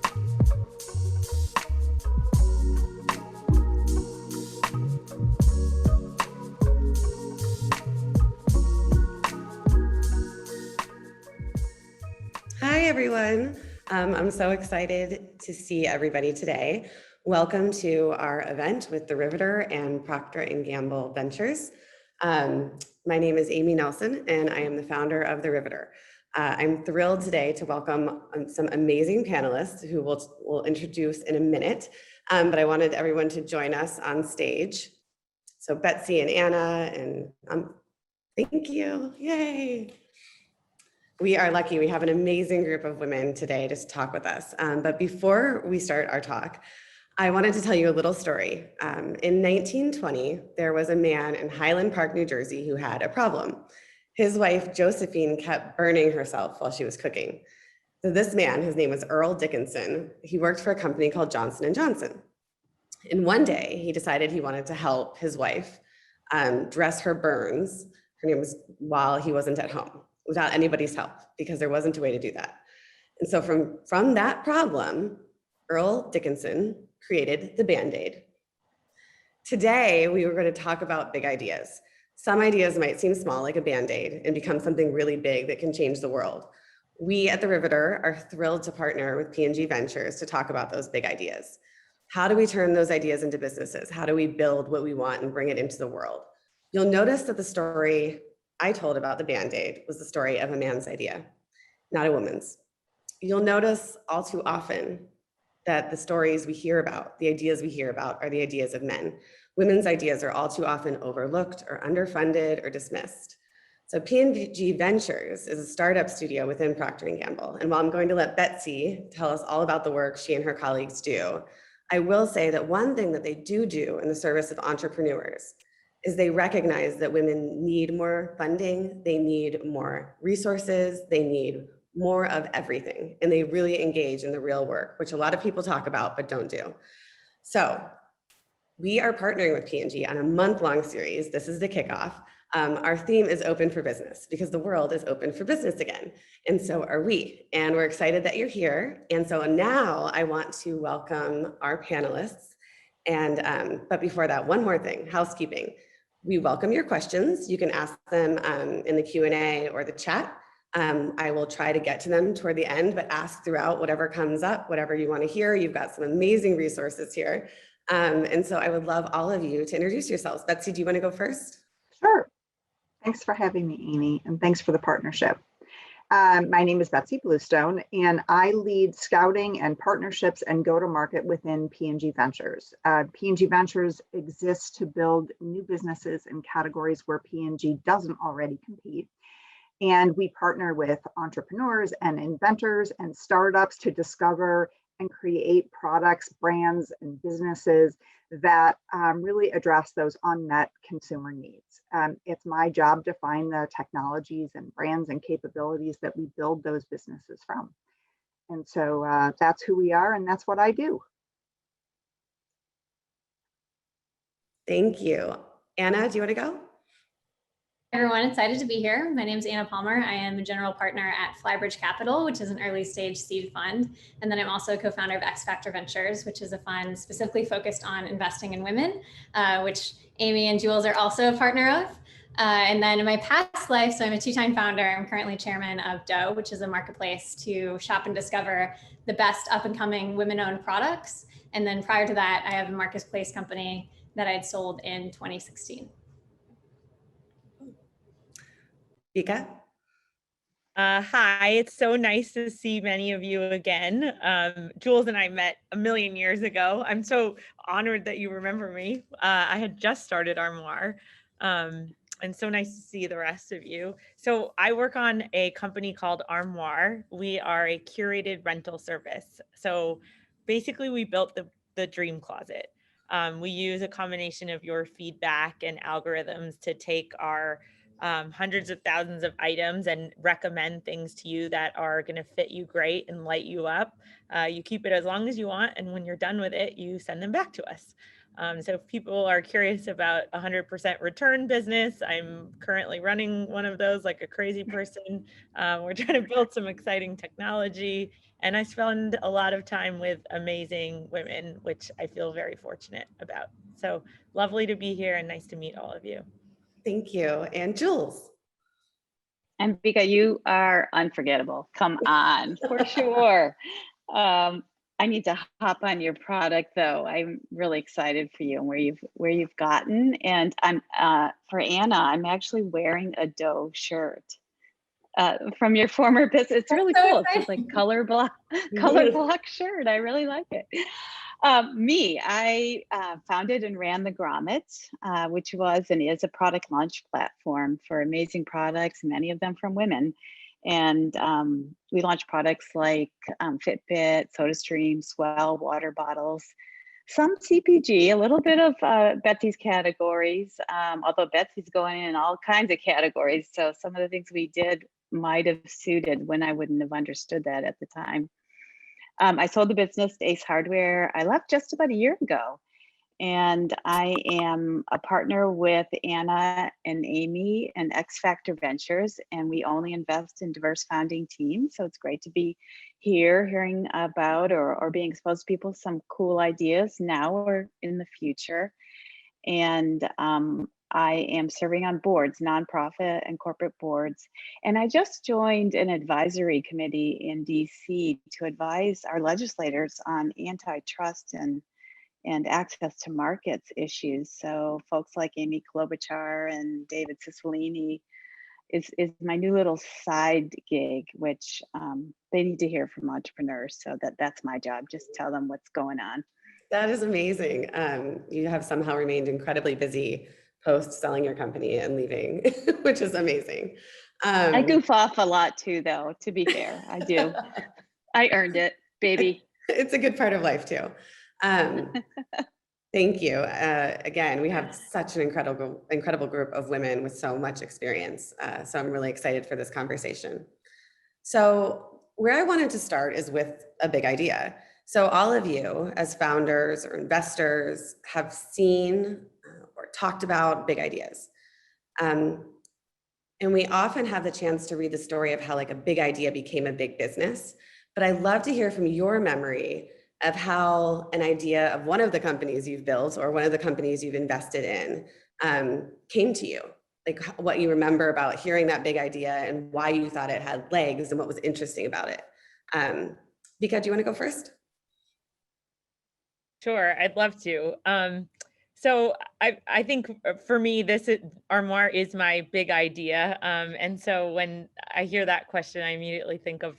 Hi, everyone. I'm so excited to see everybody today. Welcome to our event with the Riveter and Procter & Gamble Ventures. My name is Amy Nelson, and I am the founder of the Riveter. I'm thrilled today to welcome some amazing panelists who we'll introduce in a minute, but I wanted everyone to join us on stage. So Betsy and Anna, and thank you, yay. We are lucky. We have an amazing group of women today to talk with us. But before we start our talk, I wanted to tell you a little story. In 1920, there was a man in Highland Park, New Jersey, who had a problem. His wife, Josephine, kept burning herself while she was cooking. So this man, his name was Earl Dickinson, he worked for a company called Johnson & Johnson. And one day, he decided he wanted to help his wife dress her burns, her name was, while he wasn't at home, without anybody's help, because there wasn't a way to do that. And so from that problem, Earl Dickinson created the Band-Aid. Today, we were going to talk about big ideas. Some ideas might seem small, like a Band-Aid, and become something really big that can change the world. We at the Riveter are thrilled to partner with P&G Ventures to talk about those big ideas. How do we turn those ideas into businesses? How do we build what we want and bring it into the world? You'll notice that the story I told about the Band-Aid was the story of a man's idea, not a woman's. You'll notice all too often that the stories we hear about, the ideas we hear about, are the ideas of men. Women's ideas are all too often overlooked or underfunded or dismissed. So P&G Ventures is a startup studio within Procter & Gamble. And while I'm going to let Betsy tell us all about the work she and her colleagues do, I will say that one thing that they do in the service of entrepreneurs is they recognize that women need more funding, they need more resources, they need more of everything, and they really engage in the real work, which a lot of people talk about but don't do. So we are partnering with P&G on a month-long series. This is the kickoff. Our theme is open for business, because the world is open for business again, and so are we. And we're excited that you're here. And so now I want to welcome our panelists. And but before that, one more thing, housekeeping. We welcome your questions. You can ask them in the Q&A or the chat. I will try to get to them toward the end, but ask throughout whatever comes up, whatever you want to hear. You've got some amazing resources here. And so I would love all of you to introduce yourselves. Betsy, do you want to go first? Sure. Thanks for having me, Amy, and thanks for the partnership. My name is Betsy Bluestone, and I lead scouting and partnerships and go-to-market within P&G Ventures. P&G Ventures exists to build new businesses in categories where P&G doesn't already compete. And we partner with entrepreneurs and inventors and startups to discover and create products, brands, and businesses that really address those unmet consumer needs. It's my job to find the technologies and brands and capabilities that we build those businesses from. And so that's who we are, and that's what I do. Thank you. Anna, do you want to go? Everyone, excited to be here. My name is Anna Palmer. I am a general partner at Flybridge Capital, which is an early stage seed fund. And then I'm also a co-founder of XFactor Ventures, which is a fund specifically focused on investing in women, which Amy and Jules are also a partner of. And then in my past life, so I'm a two-time founder. I'm currently chairman of Doe, which is a marketplace to shop and discover the best up and coming women-owned products. And then prior to that, I have a marketplace company that I'd sold in 2016. Ambika? Hi, it's so nice to see many of you again. Jules and I met a million years ago. I'm so honored that you remember me. I had just started Armoire, and so nice to see the rest of you. So I work on a company called Armoire. We are a curated rental service. So basically we built the dream closet. We use a combination of your feedback and algorithms to take our hundreds of thousands of items and recommend things to you that are going to fit you great and light you up. You keep it as long as you want, and when you're done with it, you send them back to us. So if people are curious about 100% return business, I'm currently running one of those like a crazy person. We're trying to build some exciting technology, and I spend a lot of time with amazing women, which I feel very fortunate about. So lovely to be here and nice to meet all of you. Thank you. And Jules. Ambika, you are unforgettable. Come on, for sure. I need to hop on your product though. I'm really excited for you and where you've gotten. And I'm for Anna, I'm actually wearing a Doe shirt from your former business. It's really cool. It's just like color block shirt. I really like it. I founded and ran the Grommet, which was and is a product launch platform for amazing products, many of them from women. And we launched products like Fitbit, SodaStream, Swell, water bottles, some CPG, a little bit of Betsy's categories, although Betsy's going in all kinds of categories. So some of the things we did might have suited when I wouldn't have understood that at the time. I sold the business to Ace Hardware. I left just about a year ago. And I am a partner with Anna and Amy and XFactor Ventures, and we only invest in diverse founding teams. So it's great to be here hearing about or being exposed to people, some cool ideas now or in the future. And I am serving on boards, nonprofit and corporate boards. And I just joined an advisory committee in DC to advise our legislators on antitrust and access to markets issues. So folks like Amy Klobuchar and David Cicilline is my new little side gig, which they need to hear from entrepreneurs. So that's my job, just tell them what's going on. That is amazing. You have somehow remained incredibly busy post selling your company and leaving, which is amazing. I goof off a lot too, though, to be fair, I do. I earned it, baby. It's a good part of life too. Thank you. Again, we have such an incredible group of women with so much experience. So I'm really excited for this conversation. So where I wanted to start is with a big idea. So all of you as founders or investors have seen or talked about big ideas. And we often have the chance to read the story of how like a big idea became a big business. But I'd love to hear from your memory of how an idea of one of the companies you've built or one of the companies you've invested in came to you, like what you remember about hearing that big idea and why you thought it had legs and what was interesting about it. Vika, do you want to go first? Sure, I'd love to. So I think for me, Armoire is my big idea. And so when I hear that question, I immediately think of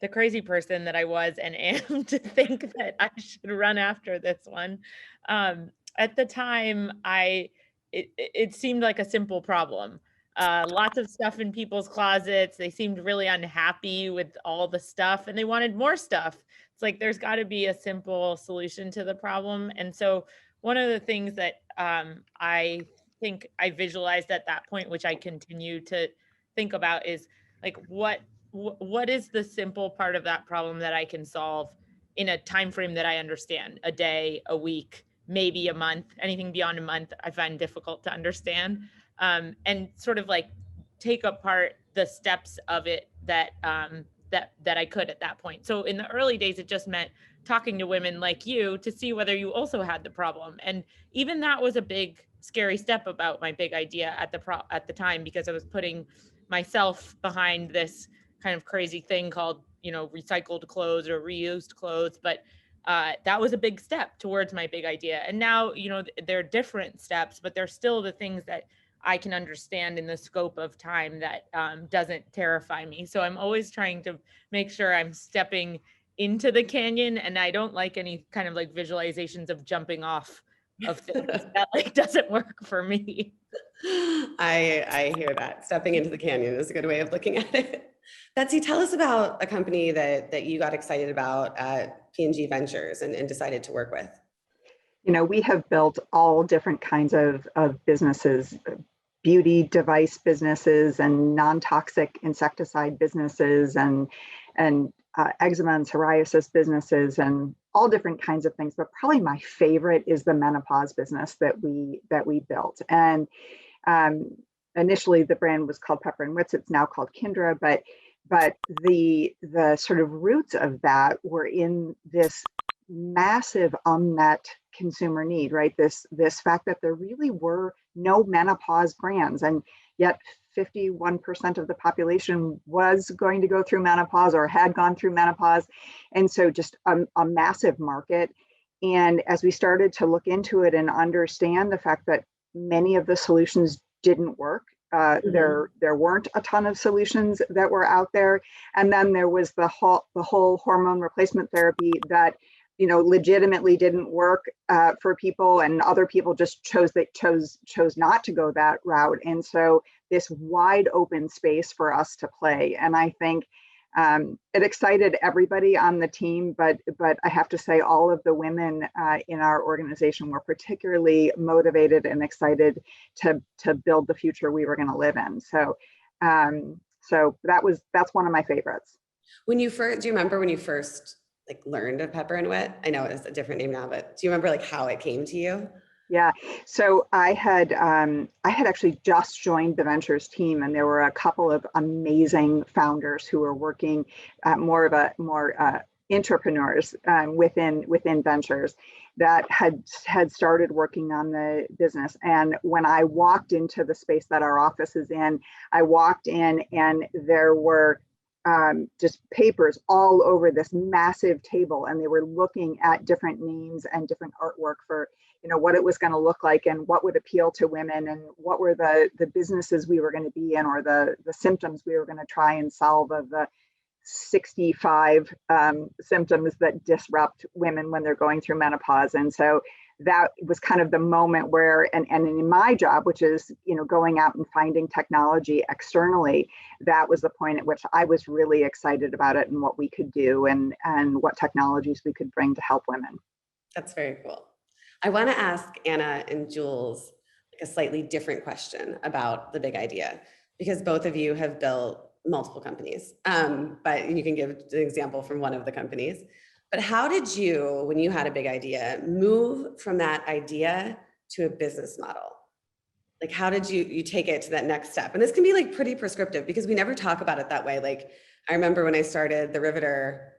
the crazy person that I was and am to think that I should run after this one. At the time, it seemed like a simple problem. Lots of stuff in people's closets. They seemed really unhappy with all the stuff and they wanted more stuff. It's like, there's got to be a simple solution to the problem. And so one of the things that I think I visualized at that point, which I continue to think about, is like, what is the simple part of that problem that I can solve in a time frame that I understand? A day, a week, maybe a month. Anything beyond a month I find difficult to understand, and sort of like take apart the steps of it that I could at that point. So in the early days, it just meant talking to women like you to see whether you also had the problem. And even that was a big, scary step about my big idea at the time, because I was putting myself behind this kind of crazy thing called, recycled clothes or reused clothes. But that was a big step towards my big idea. And now, there are different steps, but they're still the things that I can understand in the scope of time that doesn't terrify me. So I'm always trying to make sure I'm stepping into the canyon, and I don't like any kind of like visualizations of jumping off of things. That like doesn't work for me. I hear that. Stepping into the canyon is a good way of looking at it. Betsy, tell us about a company that you got excited about at P&G Ventures and decided to work with. We have built all different kinds of businesses, beauty device businesses and non-toxic insecticide businesses and eczema and psoriasis businesses and all different kinds of things. But probably my favorite is the menopause business that we built. And initially the brand was called Pepper and Wits. It's now called Kindra, but the sort of roots of that were in this massive unmet consumer need, right? This fact that there really were no menopause brands, and yet 51% of the population was going to go through menopause or had gone through menopause. And so just a massive market. And as we started to look into it and understand the fact that many of the solutions didn't work, there weren't a ton of solutions that were out there. And then there was the whole hormone replacement therapy that legitimately didn't work for people, and other people just chose not to go that route. And so this wide open space for us to play. And I think it excited everybody on the team, but I have to say all of the women in our organization were particularly motivated and excited to build the future we were going to live in. So that's one of my favorites. Do you remember when you first learned of Pepper and Wit? I know it's a different name now, but do you remember how it came to you? Yeah, so I had actually just joined the ventures team, and there were a couple of amazing founders who were working more entrepreneurs within ventures that had started working on the business. And when I walked into the space that our office is in, I walked in and there were just papers all over this massive table, and they were looking at different names and different artwork for what it was going to look like and what would appeal to women and what were the businesses we were going to be in, or the symptoms we were going to try and solve of the 65 symptoms that disrupt women when they're going through menopause. And so that was kind of the moment where, and in my job, which is, going out and finding technology externally, that was the point at which I was really excited about it and what we could do and what technologies we could bring to help women. That's very cool. I want to ask Anna and Jules a slightly different question about the big idea, because both of you have built multiple companies, but you can give an example from one of the companies. But how did you, when you had a big idea, move from that idea to a business model? How did you take it to that next step? And this can be pretty prescriptive because we never talk about it that way. I remember when I started the Riveter,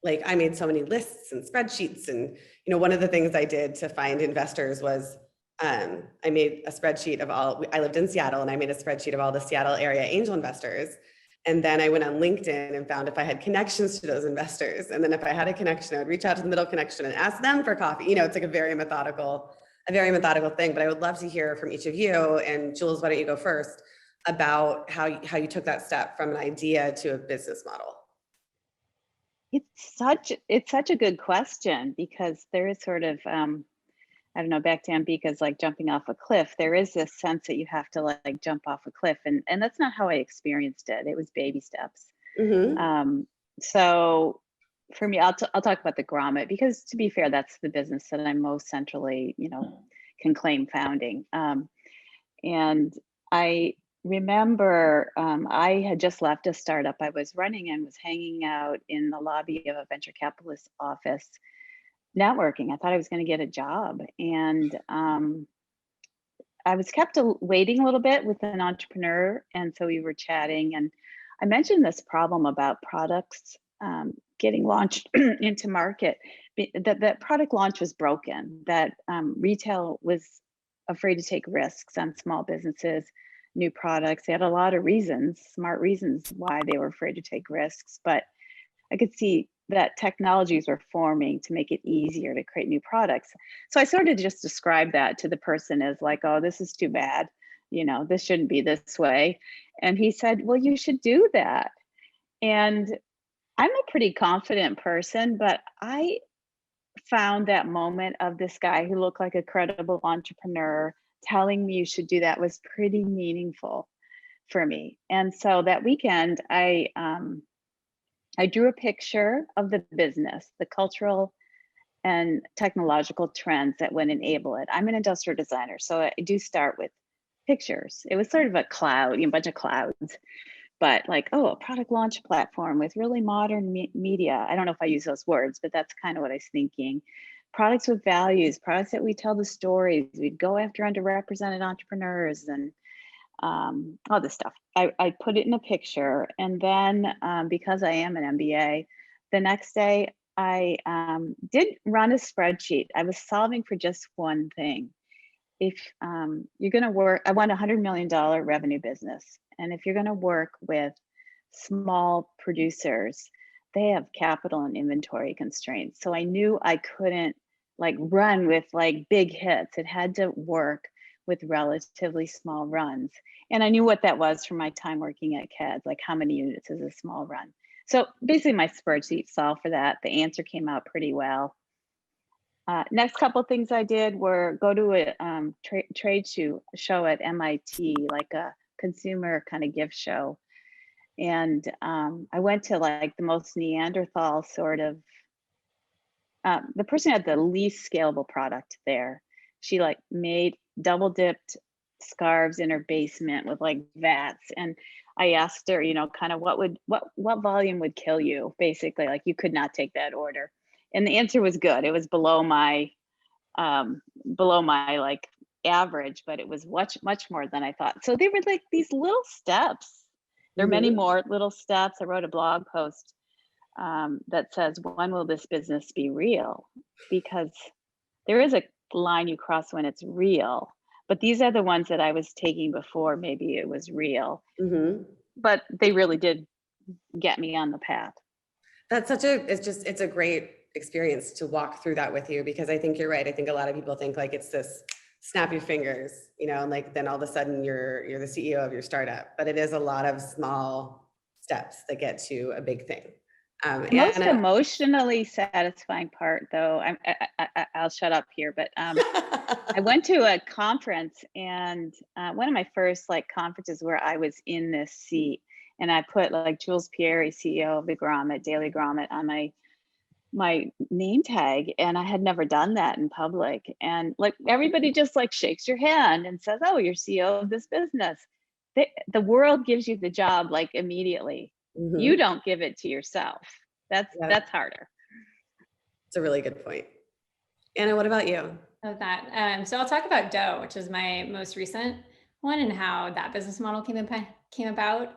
I made so many lists and spreadsheets, and one of the things I did to find investors was I made a spreadsheet of I lived in Seattle, and I made a spreadsheet of all the Seattle area angel investors. And then I went on LinkedIn and found if I had connections to those investors. And then if I had a connection, I would reach out to the middle connection and ask them for coffee. It's a very methodical thing. But I would love to hear from each of you. And Jules, why don't you go first about how you took that step from an idea to a business model? It's such a good question, because there is sort of, I don't know, back to Ambika's jumping off a cliff. There is this sense that you have to jump off a cliff, and that's not how I experienced it. It was baby steps. So for me, I'll talk about the grommet, because to be fair, that's the business that I'm most centrally, can claim founding. And I remember I had just left a startup I was running and was hanging out in the lobby of a venture capitalist office networking. I thought I was going to get a job, and I was kept waiting a little bit with an entrepreneur, and so we were chatting, and I mentioned this problem about products getting launched into market, that product launch was broken, that retail was afraid to take risks on small businesses, new products. They had a lot of reasons, smart reasons why they were afraid to take risks, but I could see that technologies were forming to make it easier to create new products. So I sort of just described that to the person as oh, this is too bad. This shouldn't be this way. And he said, well, you should do that. And I'm a pretty confident person, but I found that moment of this guy who looked like a credible entrepreneur telling me you should do that was pretty meaningful for me. And so that weekend, I drew a picture of the business, the cultural and technological trends that would enable it. I'm an industrial designer, so I do start with pictures. It was sort of a cloud, a bunch of clouds. but like, oh, a product launch platform with really modern media. I don't know if I use those words, but that's kind of what I was thinking. Products with values, products that we tell the stories. We'd go after underrepresented entrepreneurs and all this stuff. I put it in a picture, and then because I am an MBA, the next day I did run a spreadsheet. I was solving for just one thing. If you're going to work, I want a $100 million revenue business, and if you're going to work with small producers, they have capital and inventory constraints. So I knew I couldn't like run with like big hits. It had to work with relatively small runs. And I knew what that was from my time working at CADS, like how many units is a small run. So basically my spreadsheet solved for that. The answer came out pretty well. Next couple of things I did were go to a trade show at MIT, like a consumer kind of gift show. And I went to like the most Neanderthal sort of, the person had the least scalable product there. She like made double dipped scarves in her basement with like vats. And I asked her, you know, kind of what volume would kill you? Basically, like you could not take that order. And the answer was good. It was below my like average, but it was much more than I thought. So they were like these little steps. There are many more little steps. I wrote a blog post that says, when will this business be real? Because there is a line you cross when it's real, but these are the ones that I was taking before maybe it was real. But they really did get me on the path. That's it's a great experience to walk through that with you, because I think you're right. I think a lot of people think like it's this snap your fingers, you know, and like then all of a sudden you're the CEO of your startup, but it is a lot of small steps that get to a big thing. The most emotionally satisfying part, though, I'll shut up here, but I went to a conference, and one of my first like conferences where I was in this seat, and I put like Jules Pieri, CEO of the Grommet, Daily Grommet, on my name tag, and I had never done that in public. And like everybody just like shakes your hand and says, "Oh, you're CEO of this business." The world gives you the job like immediately. You don't give it to yourself. That's harder. It's a really good point. Anna, what about you? Of that. So I'll talk about Dough, which is my most recent one, and how that business model came about.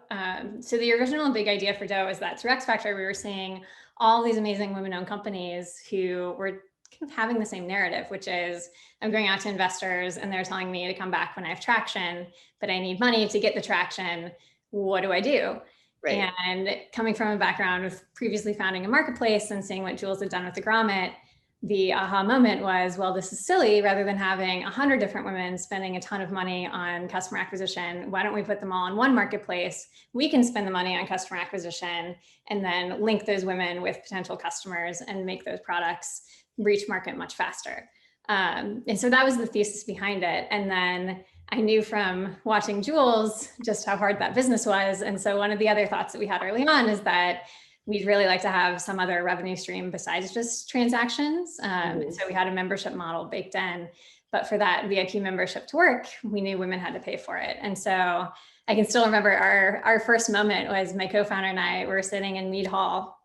So the original big idea for Dough is that through XFactor, we were seeing all these amazing women-owned companies who were kind of having the same narrative, which is I'm going out to investors and they're telling me to come back when I have traction, but I need money to get the traction. What do I do? Right. And coming from a background of previously founding a marketplace and seeing what Jules had done with the Grommet, the aha moment was, well, this is silly. Rather than having 100 different women spending a ton of money on customer acquisition, why don't we put them all in one marketplace? We can spend the money on customer acquisition and then link those women with potential customers and make those products reach market much faster. And so that was the thesis behind it. And then I knew from watching Jules just how hard that business was. And so one of the other thoughts that we had early on is that we'd really like to have some other revenue stream besides just transactions. And so we had a membership model baked in, but for that VIP membership to work, we knew women had to pay for it. And so I can still remember our first moment was my co-founder and I were sitting in Mead Hall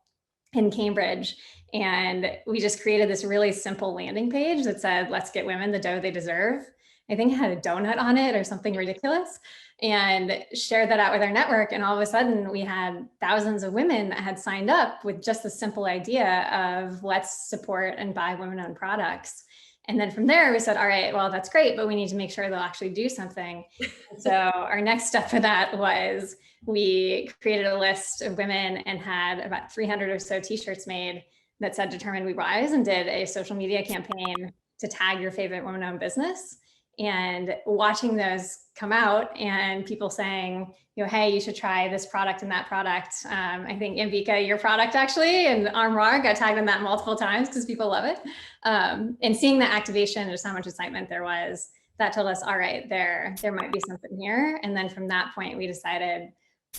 in Cambridge, and we just created this really simple landing page that said, let's get women the dough they deserve. I think it had a donut on it or something ridiculous, and shared that out with our network. And all of a sudden we had thousands of women that had signed up with just the simple idea of let's support and buy women-owned products. And then from there we said, all right, well, that's great, but we need to make sure they'll actually do something. So our next step for that was we created a list of women and had about 300 or so t-shirts made that said Determined We Rise, and did a social media campaign to tag your favorite women-owned business. And watching those come out and people saying, you know, hey, you should try this product and that product. I think Ambika, your product actually, and Armoire got tagged in that multiple times because people love it. And seeing the activation and just how much excitement there was, that told us, all right, there might be something here. And then from that point, we decided,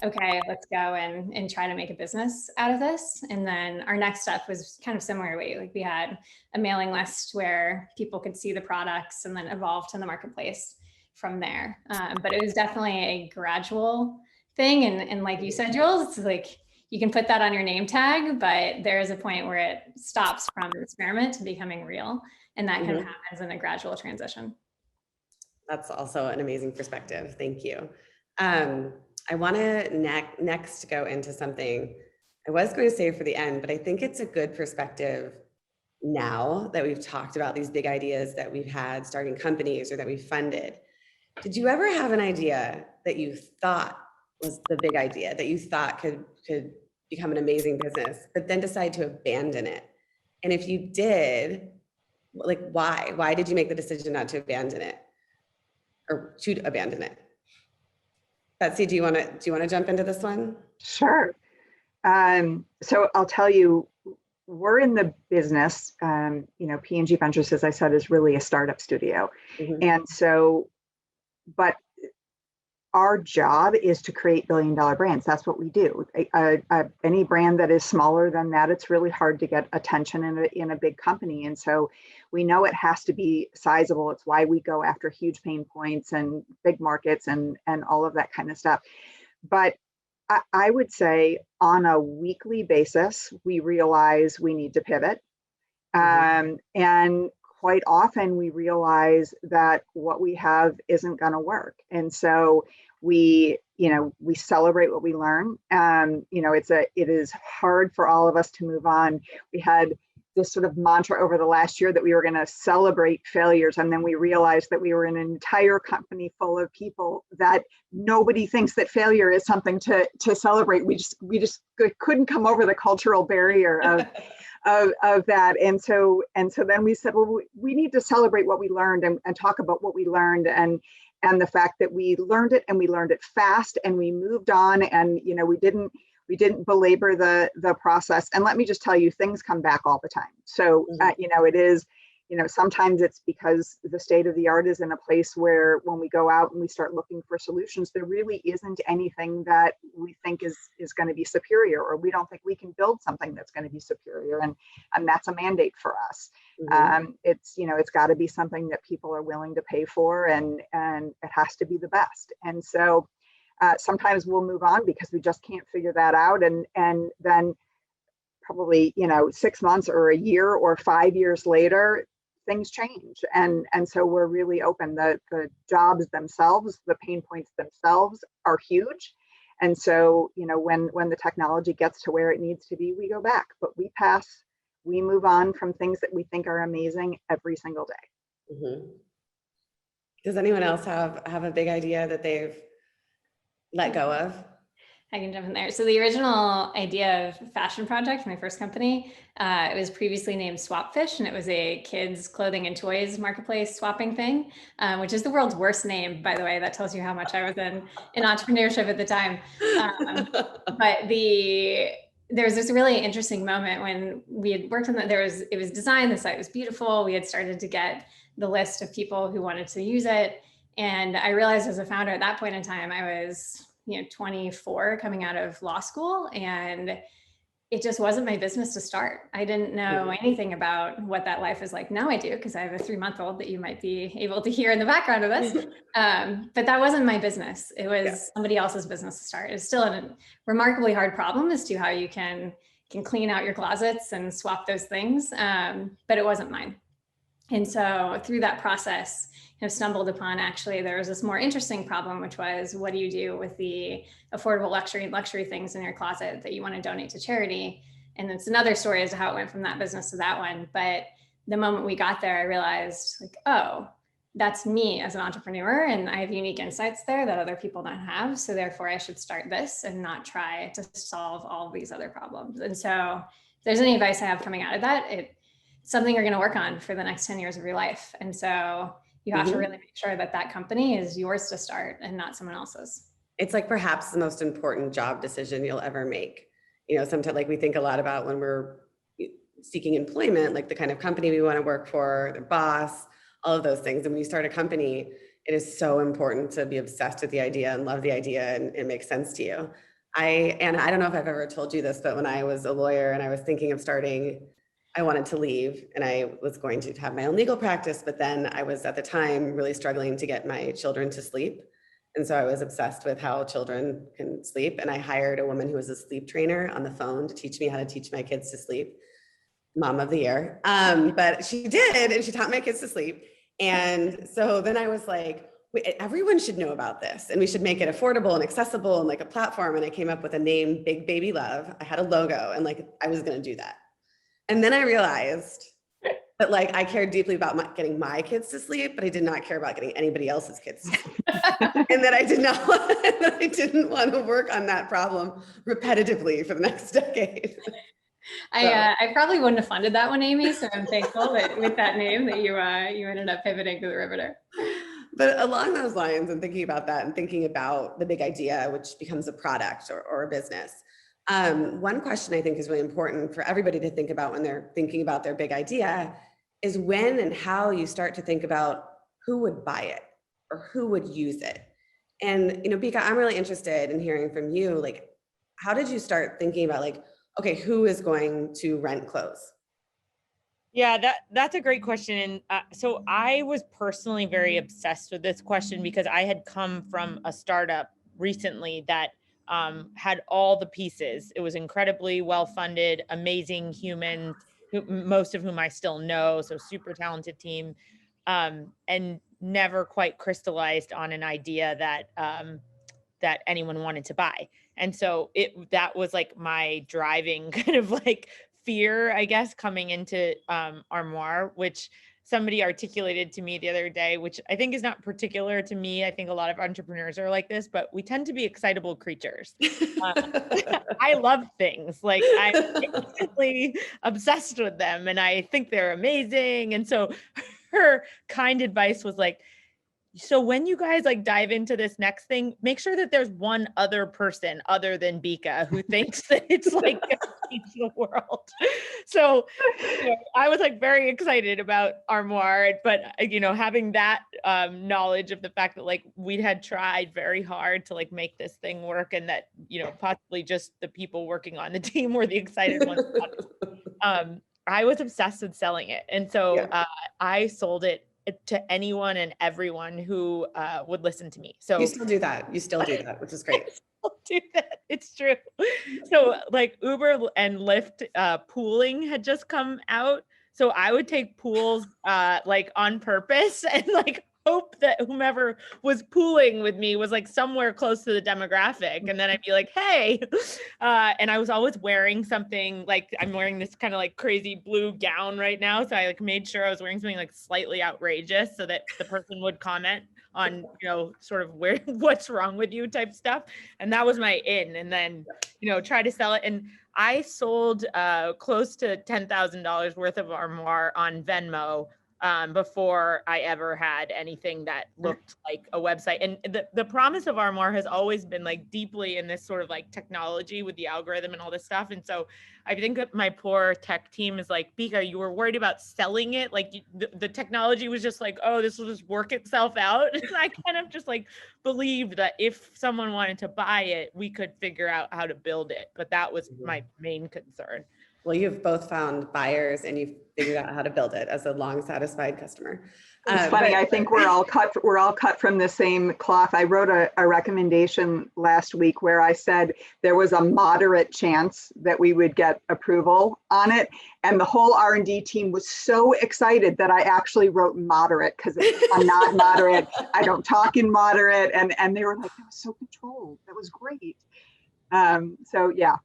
okay, let's go and try to make a business out of this. And then our next step was kind of similar. Like we had a mailing list where people could see the products and then evolve to the marketplace from there. But it was definitely a gradual thing. And like you said, Jules, it's like you can put that on your name tag, but there is a point where it stops from experiment to becoming real. And that kind of happens in a gradual transition. That's also an amazing perspective. Thank you. I want to next go into something I was going to say for the end, but I think it's a good perspective now that we've talked about these big ideas that we've had starting companies or that we've funded. Did you ever have an idea that you thought was the big idea that you thought could become an amazing business, but then decide to abandon it? And if you did, like why? Why did you make the decision not to abandon it or to abandon it? Betsy, do you want to jump into this one? Sure. So I'll tell you, we're in the business, P&G Ventures, as I said, is really a startup studio. And so, but our job is to create billion-dollar brands. That's what we do. Any brand that is smaller than that, it's really hard to get attention in a big company. And so we know it has to be sizable. It's why we go after huge pain points and big markets and all of that kind of stuff. But I would say on a weekly basis, we realize we need to pivot. And quite often we realize that what we have isn't going to work. And so we celebrate what we learn. It is hard for all of us to move on. We had this sort of mantra over the last year that we were going to celebrate failures. And then we realized that we were in an entire company full of people that nobody thinks that failure is something to celebrate. We just couldn't come over the cultural barrier of that. And so then we said, well, we need to celebrate what we learned and talk about what we learned and the fact that we learned it and we learned it fast and we moved on and, we didn't belabor the process. And let me just tell you, things come back all the time. So, it is, sometimes it's because the state of the art is in a place where when we go out and we start looking for solutions, there really isn't anything that we think is going to be superior, or we don't think we can build something that's going to be superior. And that's a mandate for us. It's got to be something that people are willing to pay for, and it has to be the best. And so sometimes we'll move on because we just can't figure that out. And then probably, 6 months or a year or 5 years later, things change. And so we're really open. The jobs themselves, the pain points themselves are huge. And so, when the technology gets to where it needs to be, we go back, but we move on from things that we think are amazing every single day. Does anyone else have a big idea that they've let go of? I can jump in there. So the original idea of fashion project, my first company, it was previously named Swapfish, and it was a kids clothing and toys marketplace swapping thing, which is the world's worst name, by the way. That tells you how much I was in entrepreneurship at the time. But there was this really interesting moment when we had worked on that. It was designed, the site was beautiful. We had started to get the list of people who wanted to use it. And I realized as a founder at that point in time, I was 24 coming out of law school, and it just wasn't my business to start. I didn't know anything about what that life is like. Now I do, because I have a 3-month-old that you might be able to hear in the background of this. But that wasn't my business. It was somebody else's business to start. It's still a remarkably hard problem as to how you can clean out your closets and swap those things. But it wasn't mine. And so through that process, stumbled upon, actually, there was this more interesting problem, which was, what do you do with the affordable luxury things in your closet that you want to donate to charity? And it's another story as to how it went from that business to that one. But the moment we got there, I realized, oh, that's me as an entrepreneur, and I have unique insights there that other people don't have. So therefore, I should start this and not try to solve all of these other problems. And so if there's any advice I have coming out of that, it's something you're going to work on for the next 10 years of your life. And so you have to really make sure that that company is yours to start and not someone else's. It's like perhaps the most important job decision you'll ever make. Sometimes we think a lot about when we're seeking employment, like the kind of company we want to work for, the boss, all of those things. And when you start a company, it is so important to be obsessed with the idea and love the idea and it makes sense to you. I don't know if I've ever told you this, but when I was a lawyer and I was thinking of starting, I wanted to leave and I was going to have my own legal practice, but then I was at the time really struggling to get my children to sleep. And so I was obsessed with how children can sleep. And I hired a woman who was a sleep trainer on the phone to teach me how to teach my kids to sleep. Mom of the year. But she did, and she taught my kids to sleep. And so then I was like, wait, everyone should know about this, and we should make it affordable and accessible and like a platform. And I came up with a name, Big Baby Love. I had a logo, and like I was going to do that. And then I realized that like I cared deeply about getting my kids to sleep, but I did not care about getting anybody else's kids to sleep. And that I didn't want to work on that problem repetitively for the next decade. I probably wouldn't have funded that one, Amy. So I'm thankful that with that name that you ended up pivoting to the Riveter. But along those lines, and thinking about that and thinking about the big idea, which becomes a product or a business, one question I think is really important for everybody to think about when they're thinking about their big idea is when and how you start to think about who would buy it or who would use it. And, Bika, I'm really interested in hearing from you, like, how did you start thinking about like, okay, who is going to rent clothes? Yeah, that's a great question. And so I was personally very obsessed with this question because I had come from a startup recently that had all the pieces. It was incredibly well-funded, amazing humans, most of whom I still know, so super talented team, and never quite crystallized on an idea that anyone wanted to buy. And so that was like my driving kind of like fear, I guess, coming into Armoire, which somebody articulated to me the other day, which I think is not particular to me. I think a lot of entrepreneurs are like this, but we tend to be excitable creatures. I love things. Like I'm instantly obsessed with them and I think they're amazing. And so her kind advice was like, so when you guys like dive into this next thing, make sure that there's one other person other than Bika who thinks that it's like gonna change the world. So I was like very excited about Armoire, but having that knowledge of the fact that like we had tried very hard to like make this thing work, and that possibly just the people working on the team were the excited ones. I was obsessed with selling it, and so I sold it to anyone and everyone who would listen to me. So you still do that, which is great. Do that. It's true. So like Uber and Lyft pooling had just come out. So I would take pools like on purpose and like hope that whomever was pooling with me was like somewhere close to the demographic. And then I'd be like, hey, and I was always wearing something like I'm wearing this kind of like crazy blue gown right now. So I like made sure I was wearing something like slightly outrageous so that the person would comment on, sort of what's wrong with you type stuff. And that was my in, and then, try to sell it. And I sold close to $10,000 worth of Armoire on Venmo before I ever had anything that looked like a website. And the promise of Armoire has always been like deeply in this sort of like technology with the algorithm and all this stuff. And so I think that my poor tech team is like, Bika, you were worried about selling it. Like the technology was just like, oh, this will just work itself out. And I kind of just like believed that if someone wanted to buy it, we could figure out how to build it. But that was my main concern. Well, you've both found buyers and you've figured out how to build it as a long satisfied customer. It's funny. I think we're all cut from the same cloth. I wrote a recommendation last week where I said there was a moderate chance that we would get approval on it. And the whole R&D team was so excited that I actually wrote moderate because I'm not moderate. I don't talk in moderate. And they were like, that was so controlled. That was great. So yeah,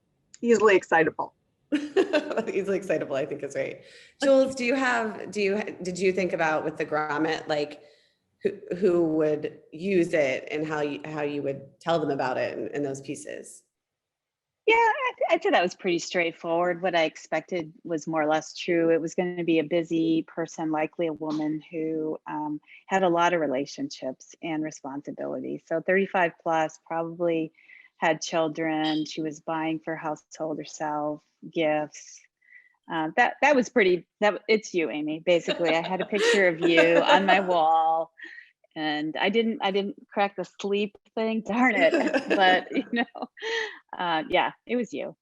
easily excitable. Easily excitable, I think is right. Jules, did you think about with the grommet, like who would use it and how you would tell them about it and those pieces? Yeah, I'd say that was pretty straightforward. What I expected was more or less true. It was going to be a busy person, likely a woman who had a lot of relationships and responsibilities. So 35 plus, probably had children. She was buying for household herself, gifts. That was pretty. It's you, Amy. Basically, I had a picture of you on my wall, and I didn't crack the sleep thing. Darn it! But yeah, it was you.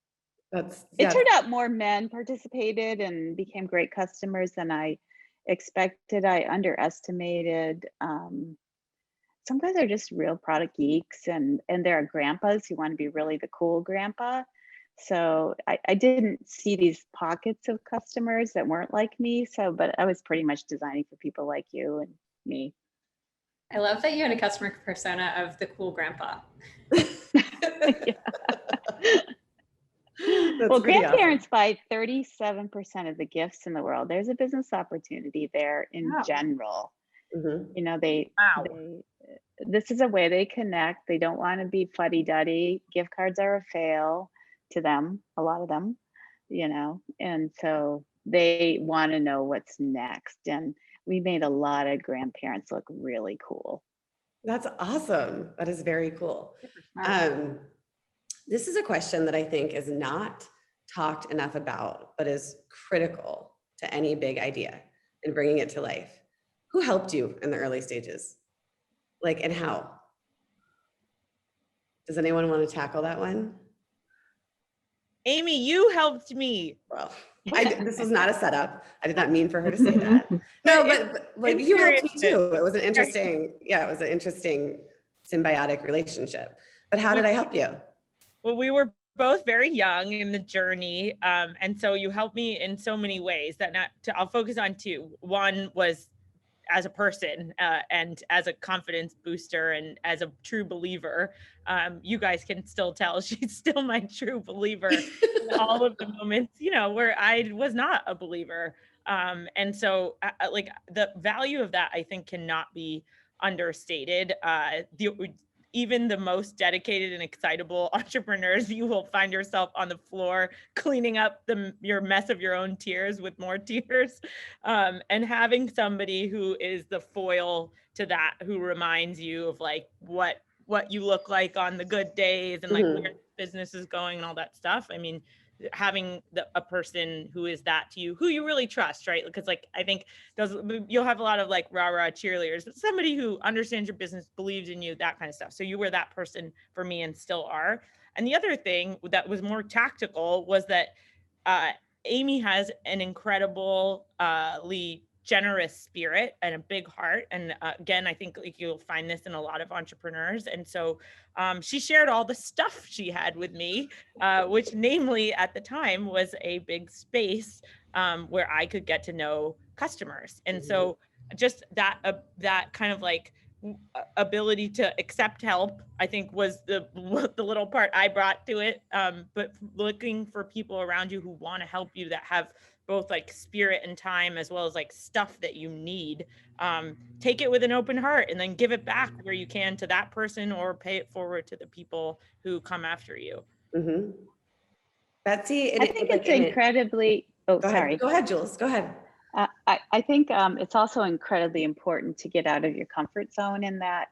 It turned out more men participated and became great customers than I expected. I underestimated some guys are just real product geeks, and there are grandpas who want to be really the cool grandpa. So I didn't see these pockets of customers that weren't like me. So, but I was pretty much designing for people like you and me. I love that you had a customer persona of the cool grandpa. Yeah. Well, grandparents buy 37% of the gifts in the world. There's a business opportunity there in general. Mm-hmm. You know, this is a way they connect. They don't want to be fuddy-duddy. Gift cards are a fail to them, a lot of them, you know, and so they want to know what's next. And we made a lot of grandparents look really cool. That's awesome. That is very cool. This is a question that I think is not talked enough about, but is critical to any big idea and bringing it to life. Who helped you in the early stages? Like, and how? Does anyone want to tackle that one? Amy, you helped me. Well, this was not a setup. I did not mean for her to say that. No, but like you helped me too. It was an interesting, it was an interesting symbiotic relationship. But how did I help you? Well, we were both very young in the journey. And so you helped me in so many ways that I'll focus on two. One was as a person and as a confidence booster and as a true believer. You guys can still tell she's still my true believer in all of the moments, you know, where I was not a believer. And so like the value of that, I think, cannot be understated. Even the most dedicated and excitable entrepreneurs, you will find yourself on the floor cleaning up your mess of your own tears with more tears. And having somebody who is the foil to that, who reminds you of like what you look like on the good days and like where business is going and all that stuff. I mean, having a person who is that to you, who you really trust, right? Because like, I think you'll have a lot of like rah-rah cheerleaders, but somebody who understands your business, believes in you, that kind of stuff. So you were that person for me and still are. And the other thing that was more tactical was that Amy has an incredibly generous spirit and a big heart. And again, I think like you'll find this in a lot of entrepreneurs. And so she shared all the stuff she had with me, which namely at the time was a big space where I could get to know customers. And so just that kind of like ability to accept help, I think was the little part I brought to it. But looking for people around you who want to help you, that have both like spirit and time, as well as like stuff that you need. Take it with an open heart and then give it back where you can to that person, or pay it forward to the people who come after you. Mm-hmm. Betsy, I think it's incredibly, sorry. Go ahead, Jules, go ahead. I think it's also incredibly important to get out of your comfort zone in that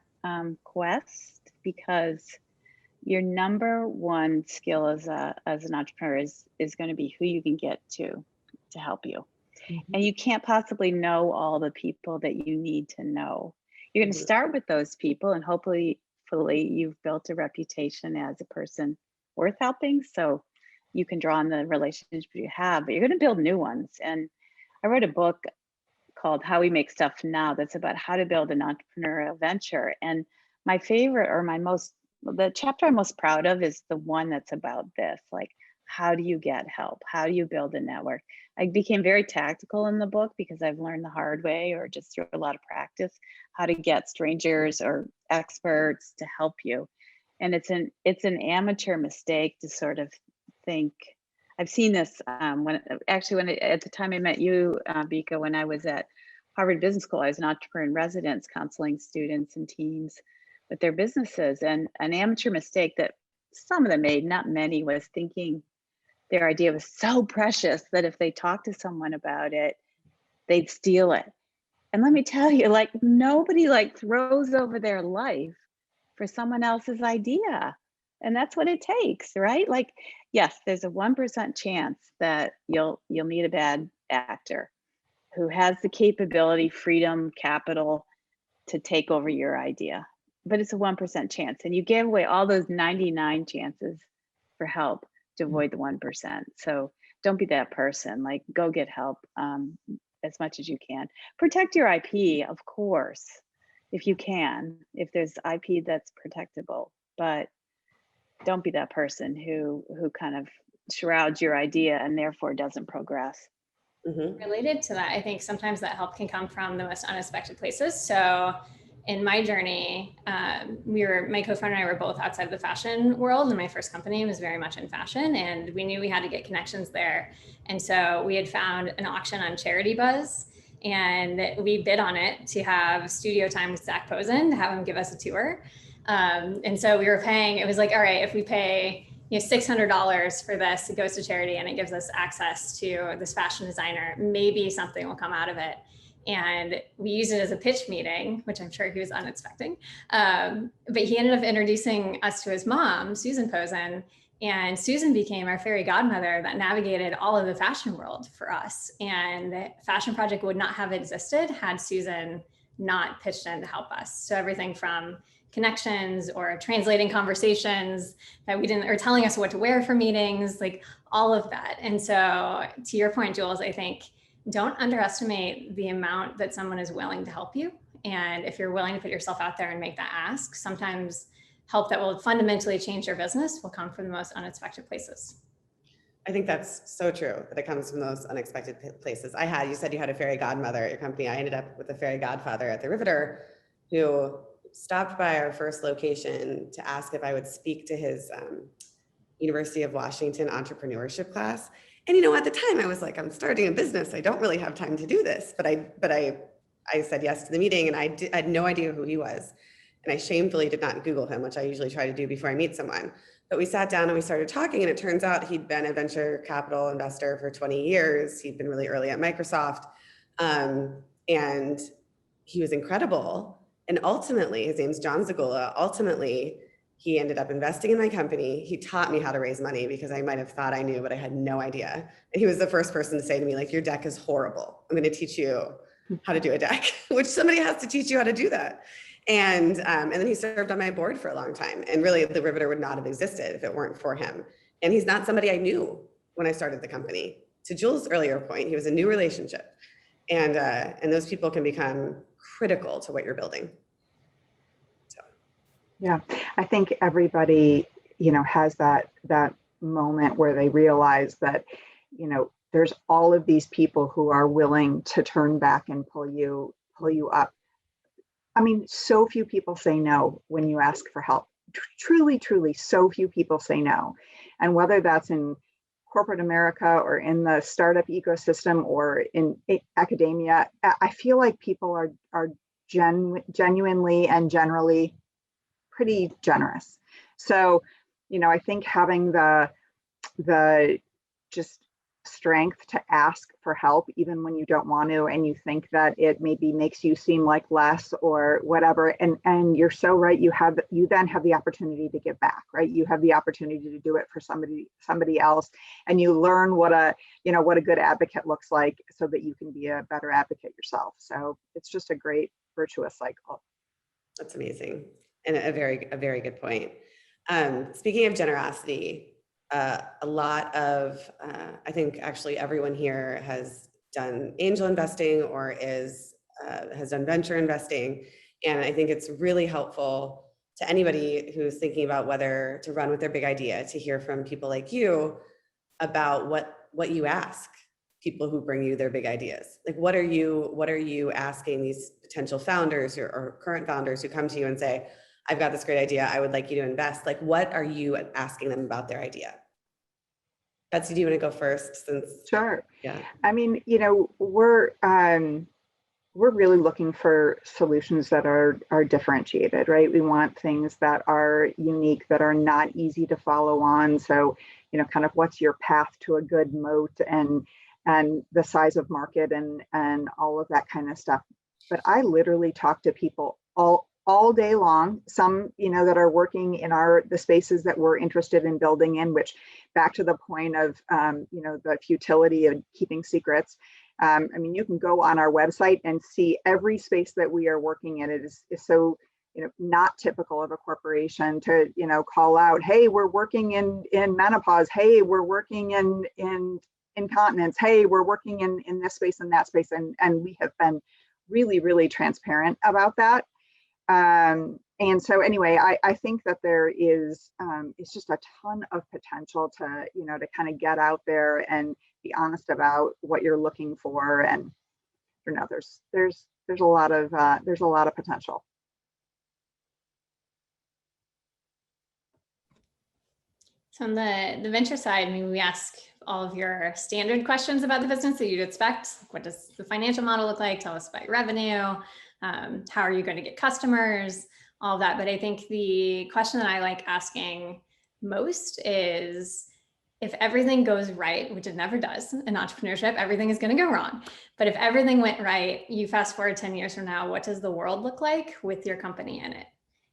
quest, because your number one skill as an entrepreneur is going to be who you can get to help you. And you can't possibly know all the people that you need to know. You're going to start with those people, and hopefully you've built a reputation as a person worth helping, so you can draw on the relationships you have, but you're going to build new ones. And I wrote a book called How We Make Stuff Now that's about how to build an entrepreneurial venture. And my favorite, or the chapter I'm most proud of, is the one that's about this, like, how do you get help? How do you build a network? I became very tactical in the book because I've learned the hard way, or just through a lot of practice, how to get strangers or experts to help you. And it's an amateur mistake to sort of think. I've seen this at the time I met you, Ambika, when I was at Harvard Business School. I was an entrepreneur in residence, counseling students and teams with their businesses. And an amateur mistake that some of them made, not many, was thinking their idea was so precious that if they talked to someone about it, they'd steal it. And let me tell you, like, nobody like throws over their life for someone else's idea. And that's what it takes, right? Like, yes, there's a 1% chance that you'll meet a bad actor who has the capability, freedom, capital to take over your idea. But it's a 1% chance. And you give away all those 99 chances for help to avoid the 1%. So don't be that person. Like, go get help as much as you can. Protect your IP, of course. if you can, if there's IP that's protectable, but don't be that person who kind of shrouds your idea and therefore doesn't progress. Related to that, I think sometimes that help can come from the most unexpected places. So in my journey, my co-founder and I were both outside of the fashion world, and my first company was very much in fashion, and we knew we had to get connections there. And so we had found an auction on Charity Buzz, and we bid on it to have studio time with Zach Posen, to have him give us a tour. And so we were paying, it was like, all right, if we pay $600 for this, it goes to charity and it gives us access to this fashion designer, maybe something will come out of it. And we used it as a pitch meeting, which I'm sure he was unexpecting. But he ended up introducing us to his mom, Susan Posen, and Susan became our fairy godmother that navigated all of the fashion world for us. And the Fashion Project would not have existed had Susan not pitched in to help us. So everything from connections or translating conversations that we didn't, or telling us what to wear for meetings, like all of that. And so to your point, Jules, I think don't underestimate the amount that someone is willing to help you. And if you're willing to put yourself out there and make that ask, sometimes help that will fundamentally change your business will come from the most unexpected places. I think that's so true, that it comes from those unexpected places. You said you had a fairy godmother at your company. I ended up with a fairy godfather at the Riveter who stopped by our first location to ask if I would speak to his University of Washington entrepreneurship class. And at the time I was like, I'm starting a business. I don't really have time to do this. But I said yes to the meeting, and I had no idea who he was. And I shamefully did not Google him, which I usually try to do before I meet someone. But we sat down and we started talking, and it turns out he'd been a venture capital investor for 20 years. He'd been really early at Microsoft. And he was incredible. And ultimately, his name's John Zagula. Ultimately, he ended up investing in my company. He taught me how to raise money because I might have thought I knew, but I had no idea. And he was the first person to say to me, like, your deck is horrible. I'm going to teach you how to do a deck, which somebody has to teach you how to do that. And then he served on my board for a long time. And really, the Riveter would not have existed if it weren't for him. And he's not somebody I knew when I started the company. To Jules' earlier point, he was a new relationship. And those people can become critical to what you're building. So. Yeah, I think everybody, has that moment where they realize that, there's all of these people who are willing to turn back and pull you up. I mean, so few people say no when you ask for help. Truly, truly, so few people say no. And whether that's in corporate America or in the startup ecosystem or in academia, I feel like people are genuinely and generally pretty generous. So, I think having the just strength to ask for help, even when you don't want to, and you think that it maybe makes you seem like less or whatever. And you're so right. You then have the opportunity to give back, right? You have the opportunity to do it for somebody else, and you learn what a good advocate looks like, so that you can be a better advocate yourself. So it's just a great virtuous cycle. That's amazing, and a very good point. Speaking of generosity, a lot of, I think actually everyone here has done angel investing or has done venture investing. And I think it's really helpful to anybody who's thinking about whether to run with their big idea to hear from people like you about what you ask people who bring you their big ideas. Like, what are you asking these potential founders or current founders who come to you and say, I've got this great idea, I would like you to invest. Like, what are you asking them about their idea? Betsy, do you want to go first? Sure. Yeah. I mean, we're really looking for solutions that are differentiated, right? We want things that are unique, that are not easy to follow on. So, kind of what's your path to a good moat and the size of market and all of that kind of stuff. But I literally talk to people all day long, some, that are working in the spaces that we're interested in building in, which back to the point of, the futility of keeping secrets. I mean, you can go on our website and see every space that we are working in. It is so, not typical of a corporation to, call out, hey, we're working in menopause. Hey, we're working in incontinence. Hey, we're working in this space and that space. And we have been really, really transparent about that. And so anyway, I think that there is, it's just a ton of potential to, to kind of get out there and be honest about what you're looking for. And there's a lot of potential. So on the venture side, I mean, we ask all of your standard questions about the business that you'd expect. What does the financial model look like? Tell us about your revenue. How are you going to get customers? All of that. But I think the question that I like asking most is, if everything goes right, which it never does in entrepreneurship, everything is going to go wrong. But if everything went right, you fast forward 10 years from now, what does the world look like with your company in it?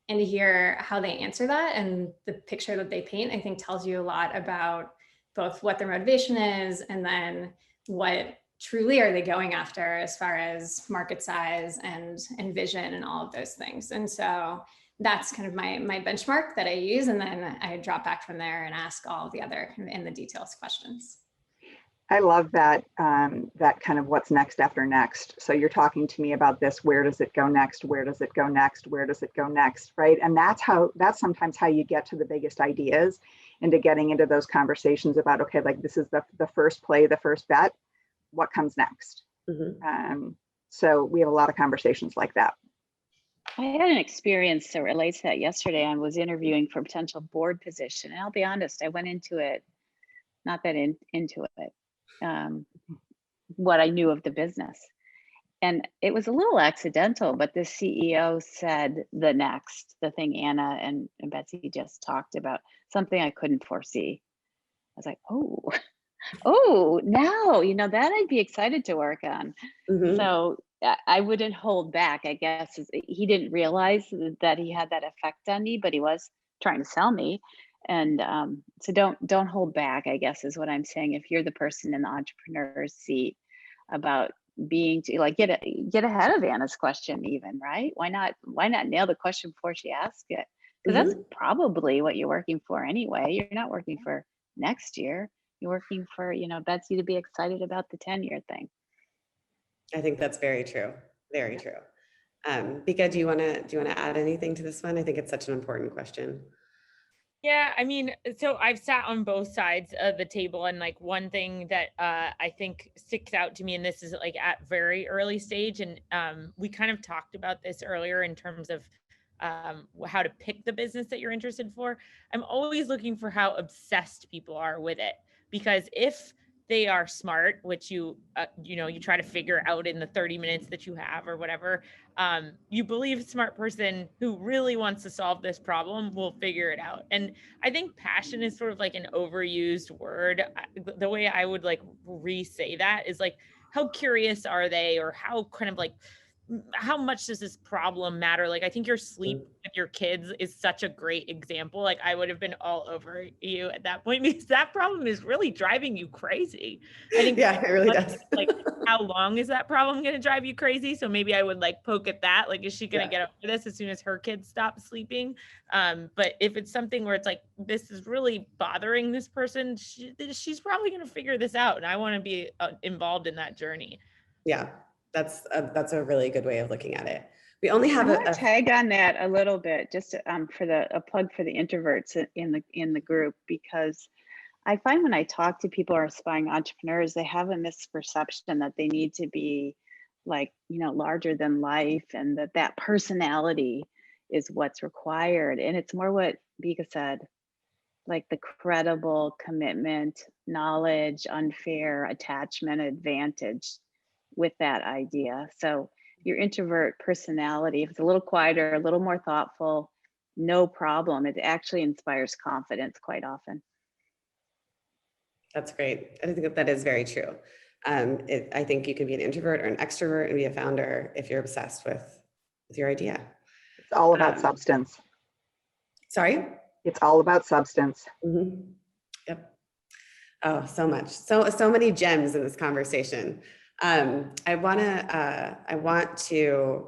And to hear how they answer that and the picture that they paint, I think tells you a lot about both what their motivation is and then what truly are they going after as far as market size and vision and all of those things. And so that's kind of my benchmark that I use. And then I drop back from there and ask all of the other in the details questions. I love that, that kind of what's next after next. So you're talking to me about this, where does it go next? Where does it go next? Where does it go next? Right. And that's sometimes how you get to the biggest ideas, into getting into those conversations about, okay, like this is the first play, the first bet, what comes next? Mm-hmm. So we have a lot of conversations like that. I had an experience that relates to that yesterday. I was interviewing for a potential board position. And I'll be honest, I went into it, not that into it, what I knew of the business. And it was a little accidental, but the CEO said the thing Anna and Betsy just talked about, something I couldn't foresee. I was like, oh, now, that I'd be excited to work on. Mm-hmm. So I wouldn't hold back, I guess. He didn't realize that he had that effect on me, but he was trying to sell me. And so don't hold back, I guess, is what I'm saying. If you're the person in the entrepreneur's seat, about being like, get ahead of Anna's question even, right? Why not nail the question before she asks it? Because that's probably what you're working for anyway. You're not working for next year. You're working for, Betsy to be excited about the 10-year thing. I think that's very true. Very true. Bika, do you want to add anything to this one? I think it's such an important question. Yeah, I mean, so I've sat on both sides of the table, and like one thing that I think sticks out to me, and this is like at very early stage, and we kind of talked about this earlier in terms of how to pick the business that you're interested for. I'm always looking for how obsessed people are with it, because if they are smart, which you try to figure out in the 30 minutes that you have or whatever, you believe a smart person who really wants to solve this problem will figure it out. And I think passion is sort of like an overused word. The way I would like re-say that is like, how curious are they, or how kind of like, how much does this problem matter? Like, I think your sleep with your kids is such a great example. Like, I would have been all over you at that point, because that problem is really driving you crazy. I think yeah, it really does. Like, how long is that problem going to drive you crazy? So maybe I would like poke at that. Like, is she going to get over this as soon as her kids stop sleeping? But if it's something where it's like, this is really bothering this person, she's probably going to figure this out. And I want to be involved in that journey. Yeah. That's a really good way of looking at it. We only have a tag on that a little bit, just for a plug for the introverts in the group, because I find when I talk to people who are aspiring entrepreneurs, they have a misperception that they need to be like, larger than life, and that personality is what's required. And it's more what Bika said, like the credible commitment, knowledge, unfair attachment, advantage with that idea. So your introvert personality, if it's a little quieter, a little more thoughtful, no problem. It actually inspires confidence quite often. That's great. I think that is very true. I think you can be an introvert or an extrovert and be a founder if you're obsessed with your idea. It's all about substance. Sorry? It's all about substance. Mm-hmm. Yep. Oh, so much. So many gems in this conversation. I want to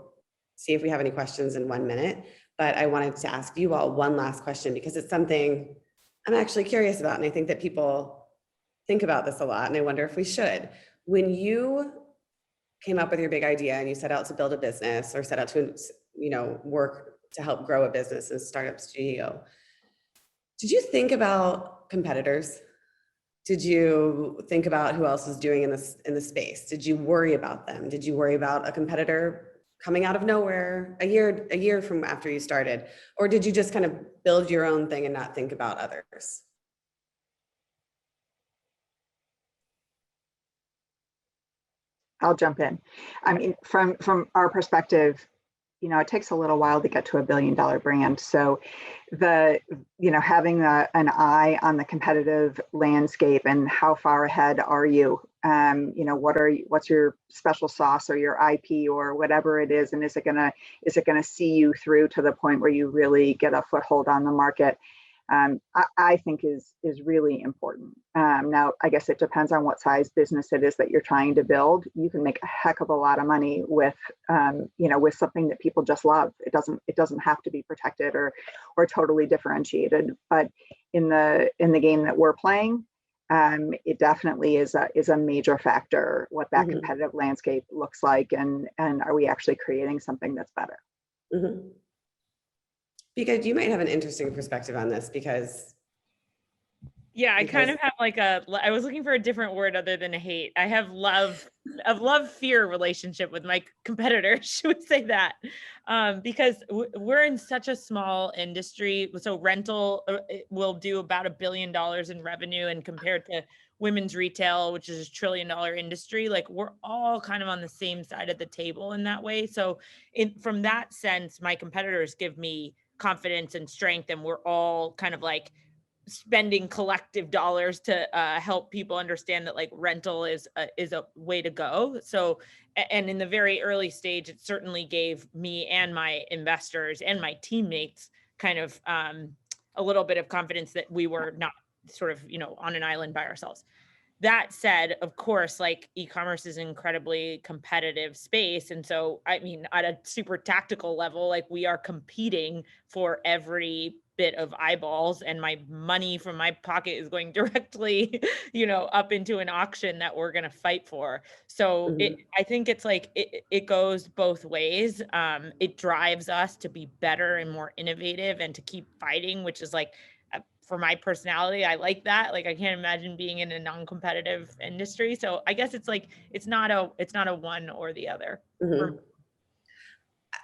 see if we have any questions in 1 minute, but I wanted to ask you all one last question, because it's something I'm actually curious about. And I think that people think about this a lot, and I wonder if we should. When you came up with your big idea and you set out to build a business, or set out to work to help grow a business and startup studio. Did you think about competitors? Did you think about who else is doing in the space? Did you worry about them? Did you worry about a competitor coming out of nowhere a year from after you started? Or did you just kind of build your own thing and not think about others? I'll jump in. I mean, from our perspective, it takes a little while to get to $1 billion brand. So having an eye on the competitive landscape and how far ahead are you? What's your special sauce or your IP or whatever it is? And is it gonna see you through to the point where you really get a foothold on the market? I think is really important. Now, I guess it depends on what size business it is that you're trying to build. You can make a heck of a lot of money with, with something that people just love. It doesn't have to be protected or totally differentiated. But in the game that we're playing, it definitely is a major factor what that competitive landscape looks like, and are we actually creating something that's better? Mm-hmm. Because you might have an interesting perspective on this because. Yeah, I kind of have I was looking for a different word other than a hate. I have love-fear relationship with my competitors, should we say that? Because we're in such a small industry. So rental will do about $1 billion in revenue, and compared to women's retail, which is $1 trillion industry, we're all kind of on the same side of the table in that way. So from that sense, my competitors give me confidence and strength, and we're all kind of spending collective dollars to help people understand that rental is a way to go. So, and in the very early stage, it certainly gave me and my investors and my teammates kind of a little bit of confidence that we were not sort of, on an island by ourselves. That said, of course, e-commerce is an incredibly competitive space. And so, I mean, at a super tactical level, we are competing for every bit of eyeballs, and my money from my pocket is going directly, up into an auction that we're going to fight for. So I think it's it goes both ways. It drives us to be better and more innovative and to keep fighting, which is for my personality, I like that. I can't imagine being in a non-competitive industry. So I guess it's it's not a one or the other.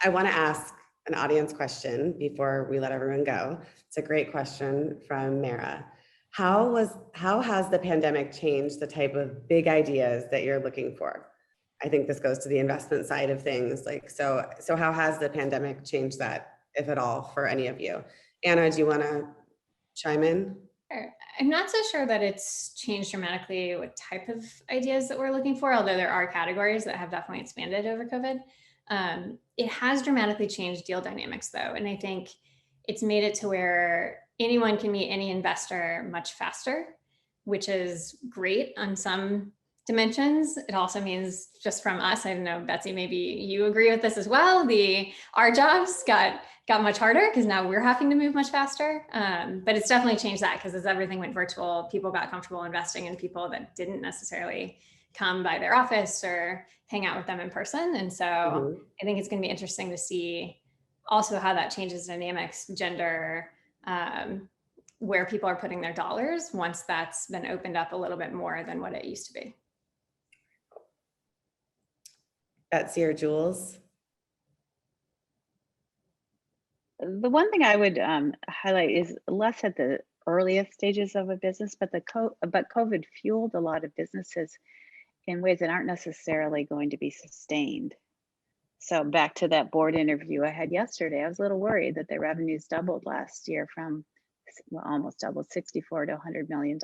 I want to ask an audience question before we let everyone go. It's a great question from Mara. How has the pandemic changed the type of big ideas that you're looking for? I think this goes to the investment side of things. So how has the pandemic changed that, if at all, for any of you? Anna, do you want to chime in? Sure. I'm not so sure that it's changed dramatically what type of ideas that we're looking for, although there are categories that have definitely expanded over COVID. It has dramatically changed deal dynamics though. And I think it's made it to where anyone can meet any investor much faster, which is great on some dimensions. It also means, just from us, I don't know, Betsy, maybe you agree with this as well. Our jobs got much harder because now we're having to move much faster. But it's definitely changed that, because as everything went virtual, people got comfortable investing in people that didn't necessarily come by their office or hang out with them in person. And so I think it's going to be interesting to see also how that changes dynamics, gender, where people are putting their dollars once that's been opened up a little bit more than what it used to be. Betsy or Jules? The one thing I would highlight is less at the earliest stages of a business, but COVID fueled a lot of businesses in ways that aren't necessarily going to be sustained. So back to that board interview I had yesterday, I was a little worried that their revenues doubled last year from, well, almost doubled, 64 to $100 million,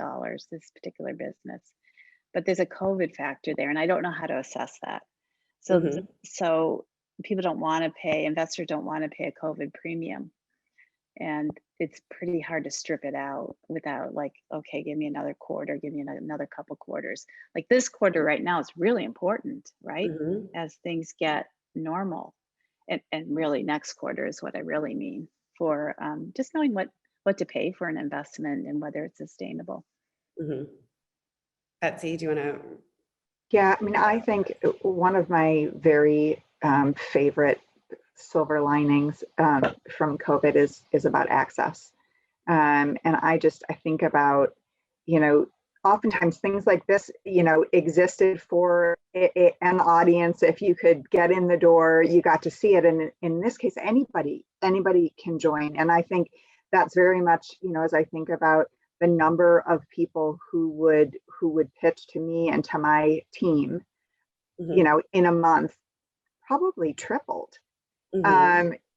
this particular business. But there's a COVID factor there, and I don't know how to assess that. So people don't want to pay, investors don't want to pay a COVID premium. And it's pretty hard to strip it out without okay, give me another quarter, give me another couple quarters. This quarter right now is really important, right? As things get normal. And really next quarter is what I really mean for just knowing what to pay for an investment and whether it's sustainable. Betsy, do you want to? Yeah, I mean, I think one of my very favorite silver linings from COVID is about access. And I think about, oftentimes things like this, existed for an audience. If you could get in the door, you got to see it. And in this case, anybody can join. And I think that's very much, as I think about the number of people who would pitch to me and to my team, in a month, probably tripled.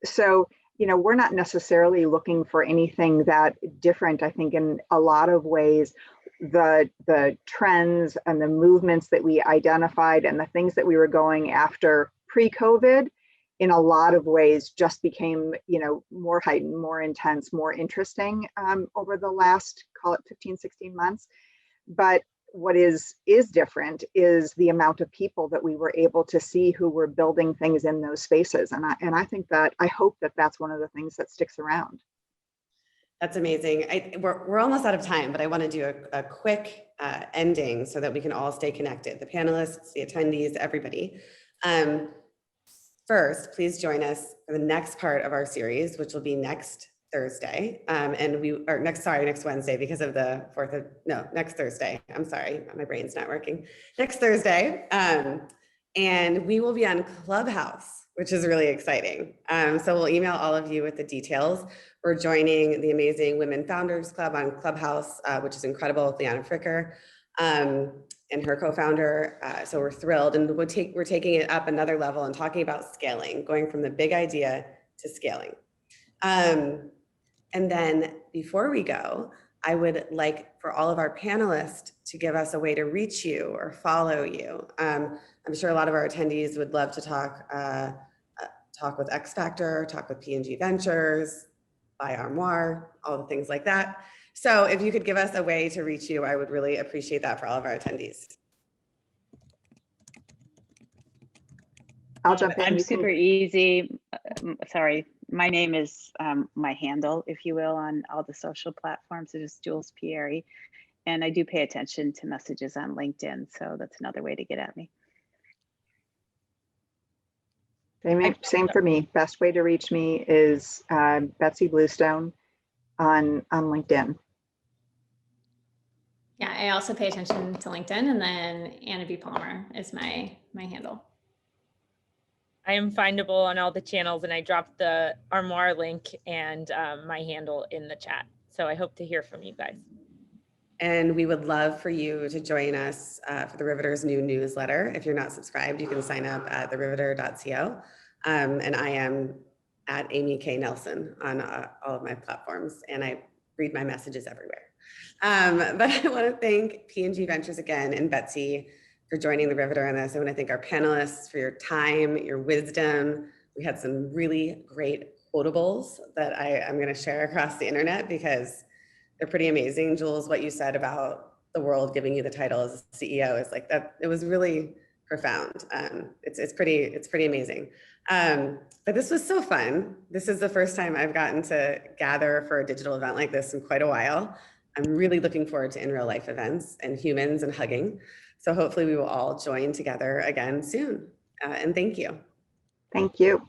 So, we're not necessarily looking for anything that different. I think in a lot of ways, the trends and the movements that we identified and the things that we were going after pre-COVID, in a lot of ways just became, more heightened, more intense, more interesting over the last, call it 15, 16 months. But what is different is the amount of people that we were able to see who were building things in those spaces. And I think that, I hope that that's one of the things that sticks around. That's amazing. We're almost out of time, but I want to do a quick ending so that we can all stay connected. The panelists, the attendees, everybody. First, please join us for the next part of our series, which will be next Thursday. Next Wednesday because of the next Thursday. I'm sorry, my brain's not working. Next Thursday. And we will be on Clubhouse, which is really exciting. So we'll email all of you with the details. We're joining the amazing Women Founders Club on Clubhouse, which is incredible, with Liana Fricker and her co-founder. So we're thrilled, and we're taking it up another level and talking about scaling, going from the big idea to scaling. And then before we go, I would like for all of our panelists to give us a way to reach you or follow you. I'm sure a lot of our attendees would love to talk with XFactor, talk with P&G Ventures, buy Armoire, all the things like that. So if you could give us a way to reach you, I would really appreciate that for all of our attendees. I'll jump in. I'm super easy. Sorry, my name is my handle, if you will, on all the social platforms. It is Jules Pieri. And I do pay attention to messages on LinkedIn. So that's another way to get at me. Same for me. Best way to reach me is Betsy Bluestone on LinkedIn. Yeah, I also pay attention to LinkedIn, and then Anna B. Palmer is my handle. I am findable on all the channels, and I dropped the Armoire link and my handle in the chat. So I hope to hear from you guys. And we would love for you to join us for the Riveter's new newsletter. If you're not subscribed, you can sign up at theriveter.co. And I am at Amy K. Nelson on all of my platforms, and I read my messages everywhere. But I want to thank P&G Ventures again and Betsy for joining the Riveter on this. I want to thank our panelists for your time, your wisdom. We had some really great quotables that I'm going to share across the internet because they're pretty amazing. Jules, what you said about the world giving you the title as CEO is like that. It was really profound. It's pretty amazing. But this was so fun. This is the first time I've gotten to gather for a digital event like this in quite a while. I'm really looking forward to in real life events and humans and hugging. So hopefully we will all join together again soon. And thank you. Thank you.